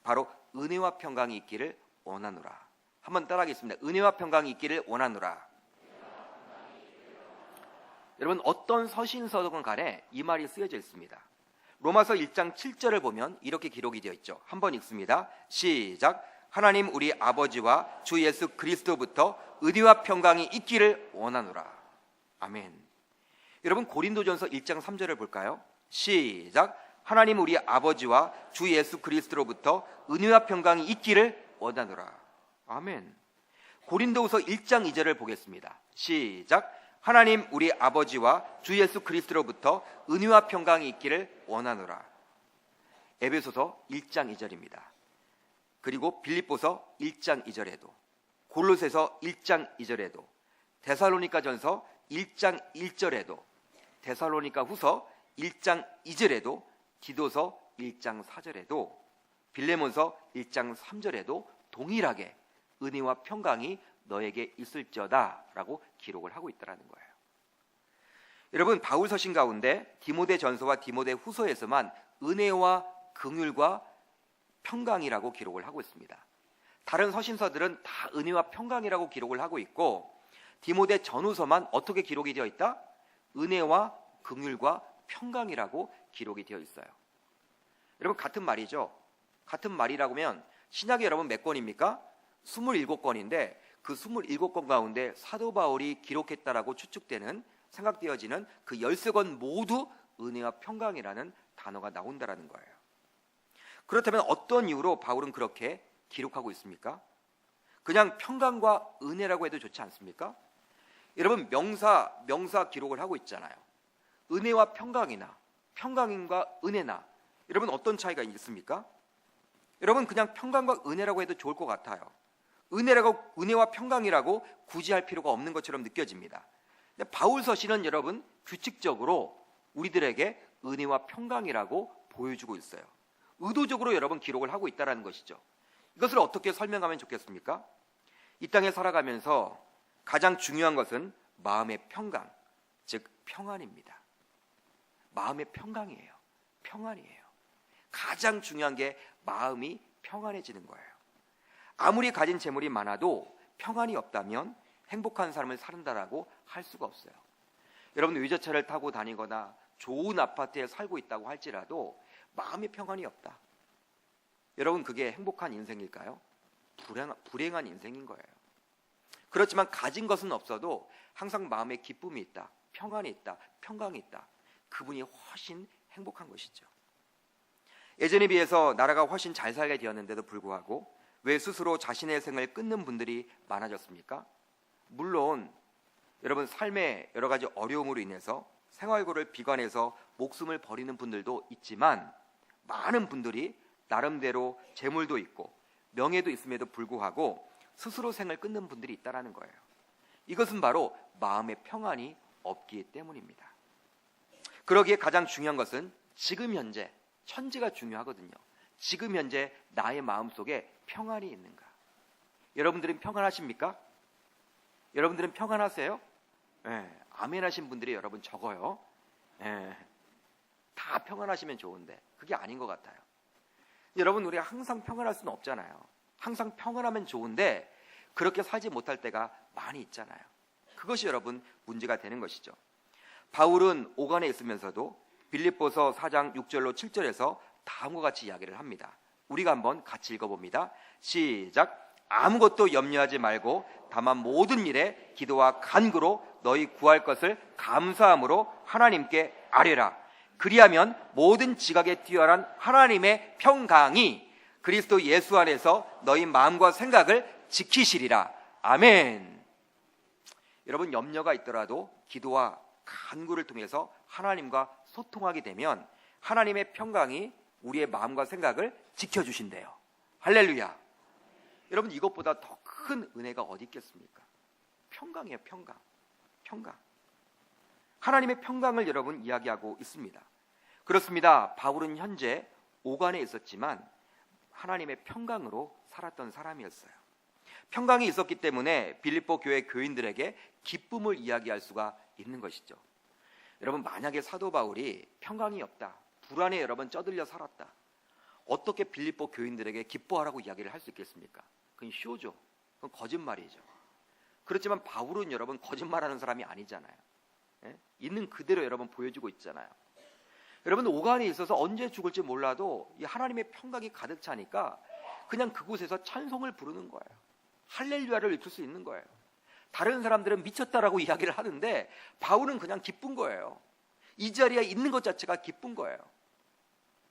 바로 은혜와 평강이 있기를 원하노라. 한번 따라하겠습니다. 은혜와 평강이 있기를 원하노라. 여러분, 어떤 서신서든 간에 이 말이 쓰여져 있습니다. 로마서 1장 7절을 보면 이렇게 기록이 되어 있죠. 한번 읽습니다. 시작. 하나님 우리 아버지와 주 예수 그리스도부터 은혜와 평강이 있기를 원하노라. 아멘. 여러분, 고린도전서 1장 3절을 볼까요? 시작. 하나님 우리 아버지와 주 예수 그리스도로부터 은혜와 평강이 있기를 원하노라. 아멘. 고린도후서 1장 2절을 보겠습니다. 시작. 하나님 우리 아버지와 주 예수 그리스도로부터 은혜와 평강이 있기를 원하노라. 에베소서 1장 2절입니다. 그리고 빌립보서 1장 2절에도, 골로새서 1장 2절에도, 데살로니가전서 1장 1절에도, 데살로니가 후서 1장 2절에도, 디도서 1장 4절에도, 빌레몬서 1장 3절에도 동일하게 은혜와 평강이 너에게 있을지어다 라고 기록을 하고 있다는 거예요. 여러분, 바울 서신 가운데 디모데 전서와 디모데 후서에서만 은혜와 긍휼과 평강이라고 기록을 하고 있습니다. 다른 서신서들은 다 은혜와 평강이라고 기록을 하고 있고, 디모데 전후서만 어떻게 기록이 되어 있다? 은혜와 긍휼과 평강이라고 기록이 되어 있어요. 여러분, 같은 말이죠. 같은 말이라고 하면 신약이 여러분 몇 권입니까? 27권인데 그 27권 가운데 사도 바울이 기록했다라고 추측되는, 생각되어지는 그 13권 모두 은혜와 평강이라는 단어가 나온다라는 거예요. 그렇다면 어떤 이유로 바울은 그렇게 기록하고 있습니까? 그냥 평강과 은혜라고 해도 좋지 않습니까? 여러분, 명사 기록을 하고 있잖아요. 은혜와 평강이나 평강과 은혜나, 여러분 어떤 차이가 있습니까? 여러분, 그냥 평강과 은혜라고 해도 좋을 것 같아요. 은혜와 평강이라고 굳이 할 필요가 없는 것처럼 느껴집니다. 근데 바울 서신은 여러분 규칙적으로 우리들에게 은혜와 평강이라고 보여주고 있어요. 의도적으로 여러분 기록을 하고 있다는 것이죠. 이것을 어떻게 설명하면 좋겠습니까? 이 땅에 살아가면서 가장 중요한 것은 마음의 평강, 즉 평안입니다. 마음의 평강이에요. 평안이에요. 가장 중요한 게 마음이 평안해지는 거예요. 아무리 가진 재물이 많아도 평안이 없다면 행복한 삶을 산다라고 할 수가 없어요. 여러분, 외제차를 타고 다니거나 좋은 아파트에 살고 있다고 할지라도 마음의 평안이 없다. 여러분, 그게 행복한 인생일까요? 불행한 인생인 거예요. 그렇지만 가진 것은 없어도 항상 마음에 기쁨이 있다, 평안이 있다, 평강이 있다. 그분이 훨씬 행복한 것이죠. 예전에 비해서 나라가 훨씬 잘 살게 되었는데도 불구하고 왜 스스로 자신의 생을 끊는 분들이 많아졌습니까? 물론 여러분, 삶의 여러 가지 어려움으로 인해서 생활고를 비관해서 목숨을 버리는 분들도 있지만, 많은 분들이 나름대로 재물도 있고 명예도 있음에도 불구하고 스스로 생을 끊는 분들이 있다는 거예요. 이것은 바로 마음의 평안이 없기 때문입니다. 그러기에 가장 중요한 것은 지금 현재, 현재가 중요하거든요. 지금 현재 나의 마음속에 평안이 있는가? 여러분들은 평안하십니까? 여러분들은 평안하세요? 네, 아멘 하신 분들이 여러분 적어요. 네, 다 평안하시면 좋은데 그게 아닌 것 같아요. 여러분, 우리가 항상 평안할 수는 없잖아요. 항상 평안하면 좋은데 그렇게 살지 못할 때가 많이 있잖아요. 그것이 여러분 문제가 되는 것이죠. 바울은 오간에 있으면서도 빌립보서 4장 6절로 7절에서 다음과 같이 이야기를 합니다. 우리가 한번 같이 읽어봅니다. 시작. 아무것도 염려하지 말고 다만 모든 일에 기도와 간구로 너희 구할 것을 감사함으로 하나님께 아뢰라. 그리하면 모든 지각에 뛰어난 하나님의 평강이 그리스도 예수 안에서 너희 마음과 생각을 지키시리라. 아멘. 여러분, 염려가 있더라도 기도와 간구를 통해서 하나님과 소통하게 되면 하나님의 평강이 우리의 마음과 생각을 지켜주신대요. 할렐루야. 여러분, 이것보다 더 큰 은혜가 어디 있겠습니까? 평강이에요. 평강. 하나님의 평강을 여러분 이야기하고 있습니다. 그렇습니다. 바울은 현재 오간에 있었지만 하나님의 평강으로 살았던 사람이었어요. 평강이 있었기 때문에 빌립보 교회 교인들에게 기쁨을 이야기할 수가 있는 것이죠. 여러분, 만약에 사도 바울이 평강이 없다, 불안에 여러분 쩌들려 살았다, 어떻게 빌립보 교인들에게 기뻐하라고 이야기를 할 수 있겠습니까? 그건 쇼죠. 그건 거짓말이죠. 그렇지만 바울은 여러분 거짓말하는 사람이 아니잖아요. 예? 있는 그대로 여러분 보여주고 있잖아요. 여러분, 오간에 있어서 언제 죽을지 몰라도 이 하나님의 평강이 가득 차니까 그냥 그곳에서 찬송을 부르는 거예요. 할렐루야를 읽을 수 있는 거예요. 다른 사람들은 미쳤다라고 이야기를 하는데 바울은 그냥 기쁜 거예요. 이 자리에 있는 것 자체가 기쁜 거예요.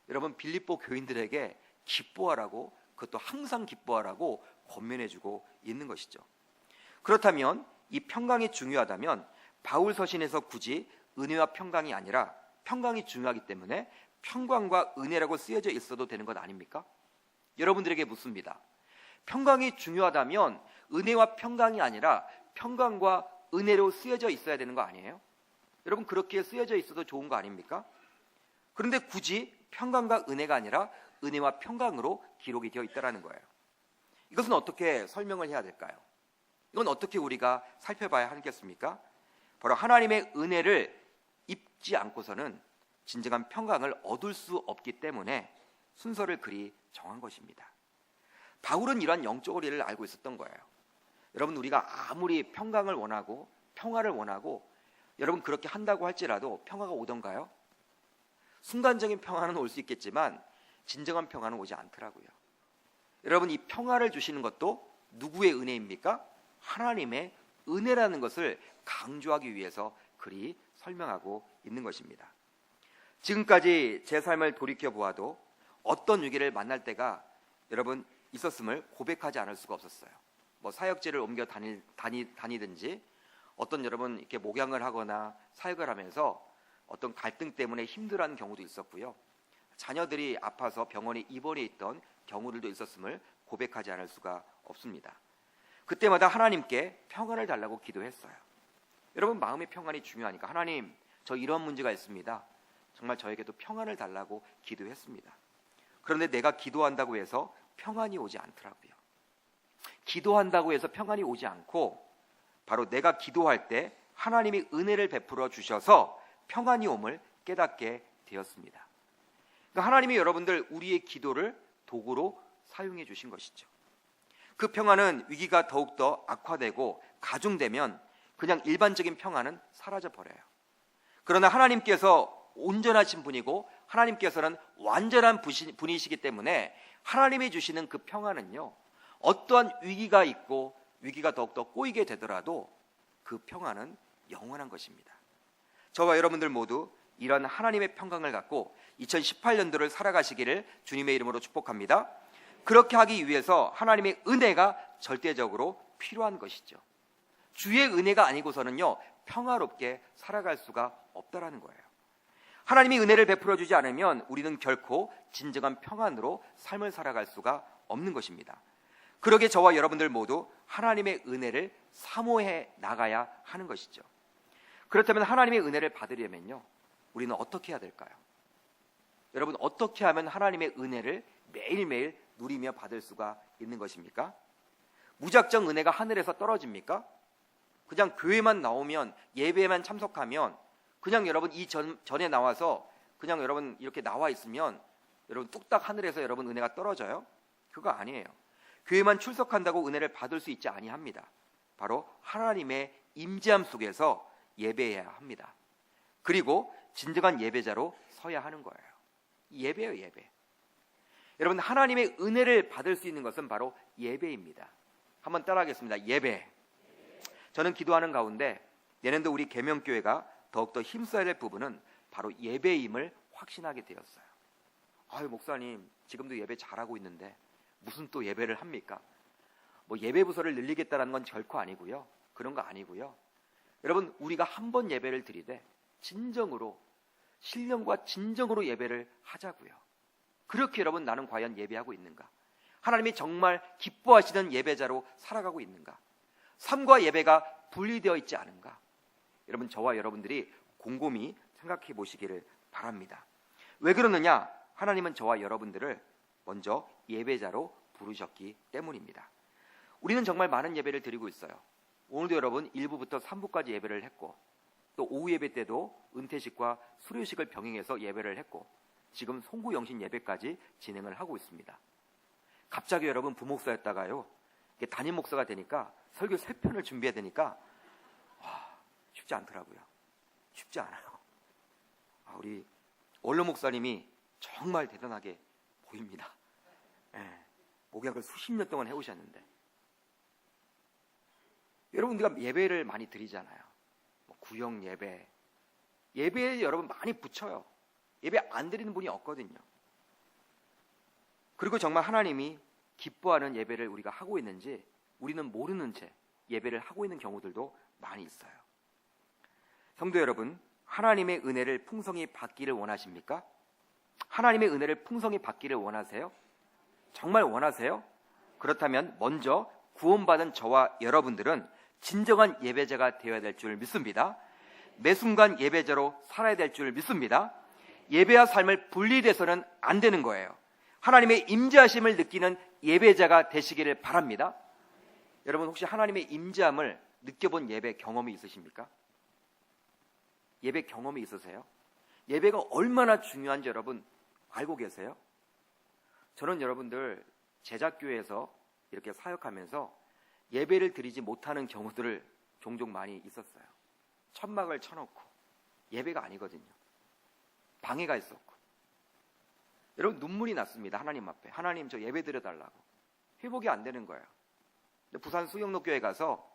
여러분, 빌립보 교인들에게 기뻐하라고, 그것도 항상 기뻐하라고 권면해주고 있는 것이죠. 그렇다면 이 평강이 중요하다면 바울 서신에서 굳이 은혜와 평강이 아니라 평강이 중요하기 때문에 평강과 은혜라고 쓰여져 있어도 되는 것 아닙니까? 여러분들에게 묻습니다. 평강이 중요하다면 은혜와 평강이 아니라 평강과 은혜로 쓰여져 있어야 되는 거 아니에요? 여러분, 그렇게 쓰여져 있어도 좋은 거 아닙니까? 그런데 굳이 평강과 은혜가 아니라 은혜와 평강으로 기록이 되어 있다는 거예요. 이것은 어떻게 설명을 해야 될까요? 이건 어떻게 우리가 살펴봐야 하겠습니까? 바로 하나님의 은혜를 입지 않고서는 진정한 평강을 얻을 수 없기 때문에 순서를 그리 정한 것입니다. 바울은 이러한 영적 원리를 알고 있었던 거예요. 여러분, 우리가 아무리 평강을 원하고 평화를 원하고 여러분 그렇게 한다고 할지라도 평화가 오던가요? 순간적인 평화는 올 수 있겠지만 진정한 평화는 오지 않더라고요. 여러분, 이 평화를 주시는 것도 누구의 은혜입니까? 하나님의 은혜라는 것을 강조하기 위해서 그리 설명하고 있는 것입니다. 지금까지 제 삶을 돌이켜 보아도 어떤 위기를 만날 때가 여러분 있었음을 고백하지 않을 수가 없었어요. 뭐 사역지를 옮겨 다니든지 어떤 여러분 이렇게 목양을 하거나 사역을 하면서 어떤 갈등 때문에 힘들어하는 경우도 있었고요. 자녀들이 아파서 병원에 입원해 있던 경우들도 있었음을 고백하지 않을 수가 없습니다. 그때마다 하나님께 평안을 달라고 기도했어요. 여러분, 마음의 평안이 중요하니까 하나님, 저 이런 문제가 있습니다. 정말 저에게도 평안을 달라고 기도했습니다. 그런데 내가 기도한다고 해서 평안이 오지 않더라고요. 기도한다고 해서 평안이 오지 않고 바로 내가 기도할 때 하나님이 은혜를 베풀어 주셔서 평안이 옴을 깨닫게 되었습니다. 그러니까 하나님이 여러분들 우리의 기도를 도구로 사용해 주신 것이죠. 그 평안은 위기가 더욱더 악화되고 가중되면 그냥 일반적인 평안은 사라져 버려요. 그러나 하나님께서 온전하신 분이고 하나님께서는 완전한 분이시기 때문에 하나님이 주시는 그 평안은요, 어떠한 위기가 있고 위기가 더욱더 꼬이게 되더라도 그 평안은 영원한 것입니다. 저와 여러분들 모두 이런 하나님의 평강을 갖고 2018년도를 살아가시기를 주님의 이름으로 축복합니다. 그렇게 하기 위해서 하나님의 은혜가 절대적으로 필요한 것이죠. 주의 은혜가 아니고서는요, 평화롭게 살아갈 수가 없다라는 거예요. 하나님이 은혜를 베풀어 주지 않으면 우리는 결코 진정한 평안으로 삶을 살아갈 수가 없는 것입니다. 그러기에 저와 여러분들 모두 하나님의 은혜를 사모해 나가야 하는 것이죠. 그렇다면 하나님의 은혜를 받으려면요, 우리는 어떻게 해야 될까요? 여러분, 어떻게 하면 하나님의 은혜를 매일매일 누리며 받을 수가 있는 것입니까? 무작정 은혜가 하늘에서 떨어집니까? 그냥 교회만 나오면, 예배에만 참석하면, 그냥 여러분 전에 나와서 그냥 여러분 이렇게 나와 있으면 여러분 뚝딱 하늘에서 여러분 은혜가 떨어져요? 그거 아니에요. 교회만 출석한다고 은혜를 받을 수 있지 아니합니다. 바로 하나님의 임재함 속에서 예배해야 합니다. 그리고 진정한 예배자로 서야 하는 거예요. 예배예요, 예배. 여러분, 하나님의 은혜를 받을 수 있는 것은 바로 예배입니다. 한번 따라하겠습니다. 예배. 저는 기도하는 가운데 내년도 우리 계명교회가 더욱더 힘써야 될 부분은 바로 예배임을 확신하게 되었어요. 아유, 목사님, 지금도 예배 잘하고 있는데 무슨 또 예배를 합니까? 뭐 예배 부서를 늘리겠다는 건 결코 아니고요. 그런 거 아니고요. 여러분, 우리가 한 번 예배를 드리되 진정으로, 신령과 진정으로 예배를 하자고요. 그렇게 여러분, 나는 과연 예배하고 있는가? 하나님이 정말 기뻐하시는 예배자로 살아가고 있는가? 삶과 예배가 분리되어 있지 않은가? 여러분, 저와 여러분들이 곰곰이 생각해 보시기를 바랍니다. 왜 그러느냐? 하나님은 저와 여러분들을 먼저 예배자로 부르셨기 때문입니다. 우리는 정말 많은 예배를 드리고 있어요. 오늘도 여러분 1부부터 3부까지 예배를 했고, 또 오후 예배 때도 은퇴식과 수료식을 병행해서 예배를 했고, 지금 송구영신 예배까지 진행을 하고 있습니다. 갑자기 여러분 부목사였다가요, 담임 목사가 되니까 설교 3편을 준비해야 되니까 쉽지 않더라고요. 쉽지 않아요. 우리 원로 목사님이 정말 대단하게 보입니다. 목양을 수십 년 동안 해오셨는데, 여러분, 우리가 예배를 많이 드리잖아요. 구역 예배에 여러분 많이 붙여요. 예배 안 드리는 분이 없거든요. 그리고 정말 하나님이 기뻐하는 예배를 우리가 하고 있는지 우리는 모르는 채 예배를 하고 있는 경우들도 많이 있어요. 성도 여러분, 하나님의 은혜를 풍성히 받기를 원하십니까? 하나님의 은혜를 풍성히 받기를 원하세요? 정말 원하세요? 그렇다면 먼저 구원받은 저와 여러분들은 진정한 예배자가 되어야 될 줄 믿습니다. 매 순간 예배자로 살아야 될 줄 믿습니다. 예배와 삶을 분리돼서는 안 되는 거예요. 하나님의 임재하심을 느끼는 예배자가 되시기를 바랍니다. 여러분, 혹시 하나님의 임재함을 느껴본 예배 경험이 있으십니까? 예배 경험이 있으세요? 예배가 얼마나 중요한지 여러분 알고 계세요? 저는 여러분들 제작교회에서 이렇게 사역하면서 예배를 드리지 못하는 경우들을 종종 많이 있었어요. 천막을 쳐놓고 예배가 아니거든요. 방해가 있었고, 여러분 눈물이 났습니다. 하나님 앞에. 하나님, 저 예배 드려달라고. 회복이 안 되는 거예요. 근데 부산 수영로교회 가서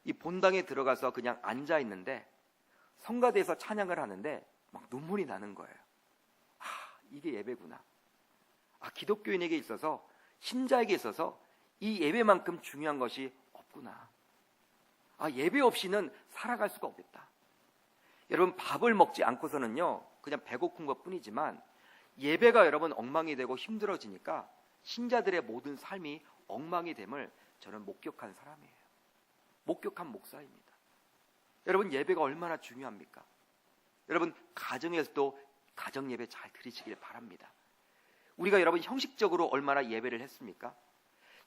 이 본당에 들어가서 그냥 앉아 있는데 성가대에서 찬양을 하는데 막 눈물이 나는 거예요. 이게 예배구나. 기독교인에게 있어서, 신자에게 있어서 이 예배만큼 중요한 것이 없구나. 예배 없이는 살아갈 수가 없겠다. 여러분, 밥을 먹지 않고서는요 그냥 배고픈 것 뿐이지만, 예배가 여러분 엉망이 되고 힘들어지니까 신자들의 모든 삶이 엉망이 됨을 저는 목격한 사람이에요. 목격한 목사입니다. 여러분, 예배가 얼마나 중요합니까? 여러분, 가정에서도 가정 예배 잘 드리시길 바랍니다. 우리가 여러분 형식적으로 얼마나 예배를 했습니까?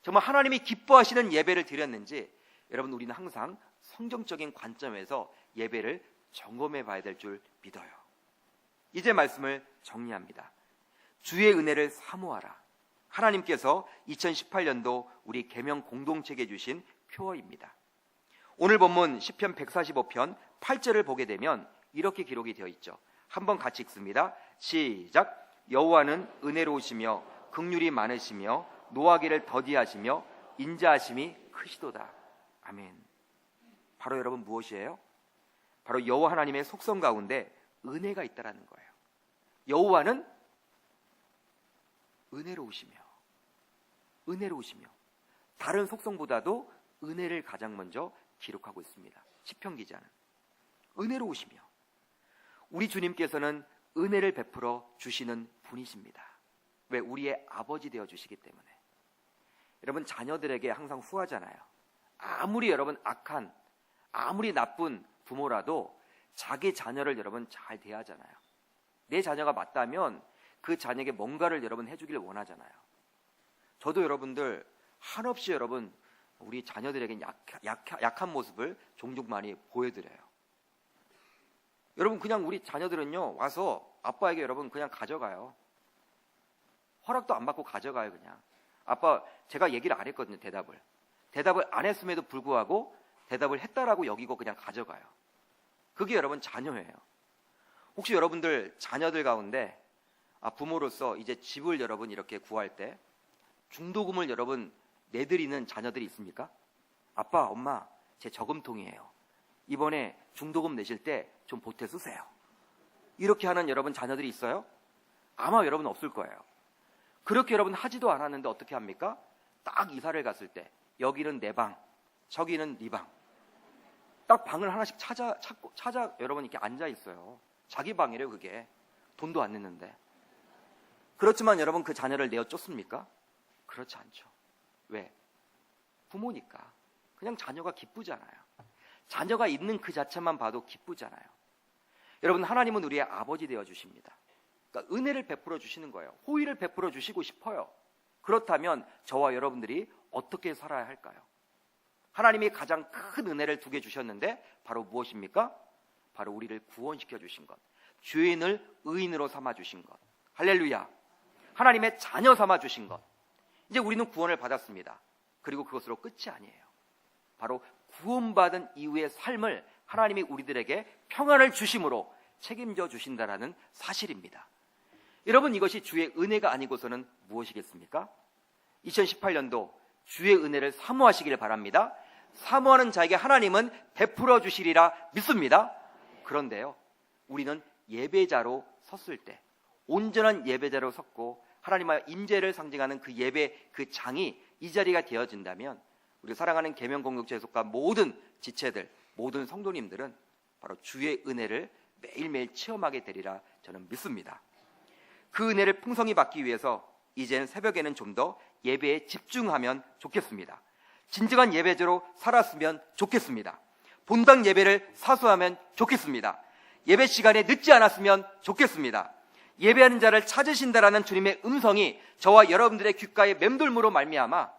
정말 하나님이 기뻐하시는 예배를 드렸는지 여러분, 우리는 항상 성경적인 관점에서 예배를 점검해 봐야 될 줄 믿어요. 이제 말씀을 정리합니다. 주의 은혜를 사모하라. 하나님께서 2018년도 우리 계명 공동체에 주신 표어입니다. 오늘 본문 시편 145편 8절을 보게 되면 이렇게 기록이 되어 있죠. 한번 같이 읽습니다. 시작. 여호와는 은혜로우시며 긍휼이 많으시며 노하기를 더디하시며 인자하심이 크시도다. 아멘. 바로 여러분 무엇이에요? 바로 여호와 하나님의 속성 가운데 은혜가 있다라는 거예요. 여호와는 은혜로우시며 다른 속성보다도 은혜를 가장 먼저 기록하고 있습니다. 시편 기자는 은혜로우시며, 우리 주님께서는 은혜를 베풀어 주시는 분이십니다. 왜? 우리의 아버지 되어 주시기 때문에. 여러분, 자녀들에게 항상 후하잖아요. 아무리 여러분 악한, 아무리 나쁜 부모라도 자기 자녀를 여러분 잘 대하잖아요. 내 자녀가 맞다면 그 자녀에게 뭔가를 여러분 해주기를 원하잖아요. 저도 여러분들 한없이 여러분 우리 자녀들에게 약한 모습을 종종 많이 보여드려요. 여러분, 그냥 우리 자녀들은요 와서 아빠에게 여러분 그냥 가져가요. 허락도 안 받고 가져가요. 그냥 아빠, 제가 얘기를 안 했거든요. 대답을 안 했음에도 불구하고 대답을 했다라고 여기고 그냥 가져가요. 그게 여러분 자녀예요. 혹시 여러분들 자녀들 가운데 부모로서 이제 집을 여러분 이렇게 구할 때 중도금을 여러분 내드리는 자녀들이 있습니까? 아빠, 엄마, 제 저금통이에요. 이번에 중도금 내실 때 좀 보태 쓰세요. 이렇게 하는 여러분 자녀들이 있어요? 아마 여러분 없을 거예요. 그렇게 여러분 하지도 않았는데 어떻게 합니까? 딱 이사를 갔을 때 여기는 내 방, 저기는 네 방. 딱 방을 하나씩 찾아 여러분 이렇게 앉아 있어요. 자기 방이래요, 그게. 돈도 안 냈는데. 그렇지만 여러분 그 자녀를 내어 쫓습니까? 그렇지 않죠. 왜? 부모니까. 그냥 자녀가 기쁘잖아요. 자녀가 있는 그 자체만 봐도 기쁘잖아요. 여러분, 하나님은 우리의 아버지 되어 주십니다. 그러니까 은혜를 베풀어 주시는 거예요. 호의를 베풀어 주시고 싶어요. 그렇다면 저와 여러분들이 어떻게 살아야 할까요? 하나님이 가장 큰 은혜를 2개 주셨는데 바로 무엇입니까? 바로 우리를 구원시켜 주신 것. 죄인을 의인으로 삼아 주신 것. 할렐루야. 하나님의 자녀 삼아 주신 것. 이제 우리는 구원을 받았습니다. 그리고 그것으로 끝이 아니에요. 바로 구원받은 이후의 삶을 하나님이 우리들에게 평안을 주심으로 책임져 주신다라는 사실입니다. 여러분, 이것이 주의 은혜가 아니고서는 무엇이겠습니까? 2018년도 주의 은혜를 사모하시기를 바랍니다. 사모하는 자에게 하나님은 베풀어 주시리라 믿습니다. 그런데요, 우리는 예배자로 섰을 때, 온전한 예배자로 섰고 하나님의 임재를 상징하는 그 예배 그 장이 이 자리가 되어진다면 우리 사랑하는 계명공동체에 속한 모든 지체들, 모든 성도님들은 바로 주의 은혜를 매일매일 체험하게 되리라 저는 믿습니다. 그 은혜를 풍성히 받기 위해서 이제는 새벽에는 좀 더 예배에 집중하면 좋겠습니다. 진정한 예배자로 살았으면 좋겠습니다. 본당 예배를 사수하면 좋겠습니다. 예배 시간에 늦지 않았으면 좋겠습니다. 예배하는 자를 찾으신다라는 주님의 음성이 저와 여러분들의 귓가에 맴돌므로 말미암아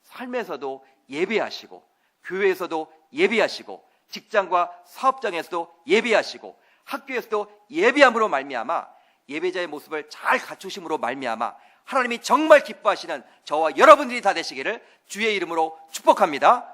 삶에서도 예배하시고, 교회에서도 예배하시고, 직장과 사업장에서도 예배하시고, 학교에서도 예배함으로 말미암아 예배자의 모습을 잘 갖추심으로 말미암아 하나님이 정말 기뻐하시는 저와 여러분들이 다 되시기를 주의 이름으로 축복합니다.